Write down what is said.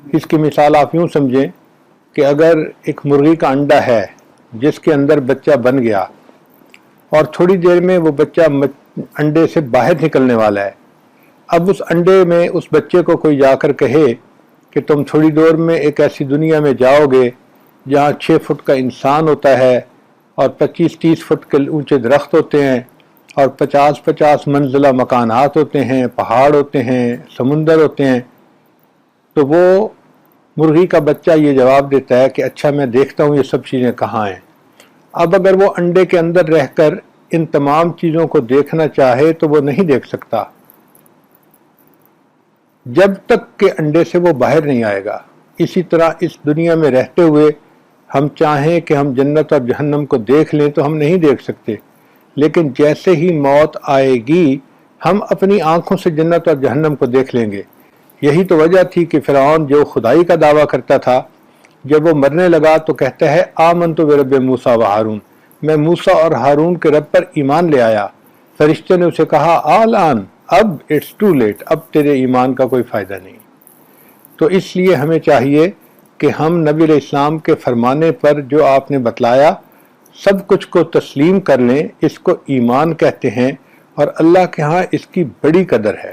اس کی مثال آپ یوں سمجھیں کہ اگر ایک مرغی کا انڈا ہے جس کے اندر بچہ بن گیا اور تھوڑی دیر میں وہ بچہ انڈے سے باہر نکلنے والا ہے، اب اس انڈے میں اس بچے کو کوئی جا کر کہے کہ تم تھوڑی دور میں ایک ایسی دنیا میں جاؤ گے جہاں 6 فٹ کا انسان ہوتا ہے اور 25-30 فٹ کے اونچے درخت ہوتے ہیں اور 50-50 منزلہ مکانات ہوتے ہیں، پہاڑ ہوتے ہیں، سمندر ہوتے ہیں، تو وہ مرغی کا بچہ یہ جواب دیتا ہے کہ اچھا میں دیکھتا ہوں یہ سب چیزیں کہاں ہیں۔ اب اگر وہ انڈے کے اندر رہ کر ان تمام چیزوں کو دیکھنا چاہے تو وہ نہیں دیکھ سکتا جب تک کہ انڈے سے وہ باہر نہیں آئے گا۔ اسی طرح اس دنیا میں رہتے ہوئے ہم چاہیں کہ ہم جنت اور جہنم کو دیکھ لیں تو ہم نہیں دیکھ سکتے، لیکن جیسے ہی موت آئے گی ہم اپنی آنکھوں سے جنت اور جہنم کو دیکھ لیں گے۔ یہی تو وجہ تھی کہ فرعون جو خدائی کا دعویٰ کرتا تھا جب وہ مرنے لگا تو کہتا ہے آمنت برب موسیٰ و ہارون، میں موسیٰ اور ہارون کے رب پر ایمان لے آیا۔ فرشتے نے اسے کہا آلان، اب اٹس ٹو لیٹ، اب تیرے ایمان کا کوئی فائدہ نہیں۔ تو اس لیے ہمیں چاہیے کہ ہم نبی علیہ السلام کے فرمانے پر جو آپ نے بتلایا سب کچھ کو تسلیم کر لیں، اس کو ایمان کہتے ہیں اور اللہ کے ہاں اس کی بڑی قدر ہے۔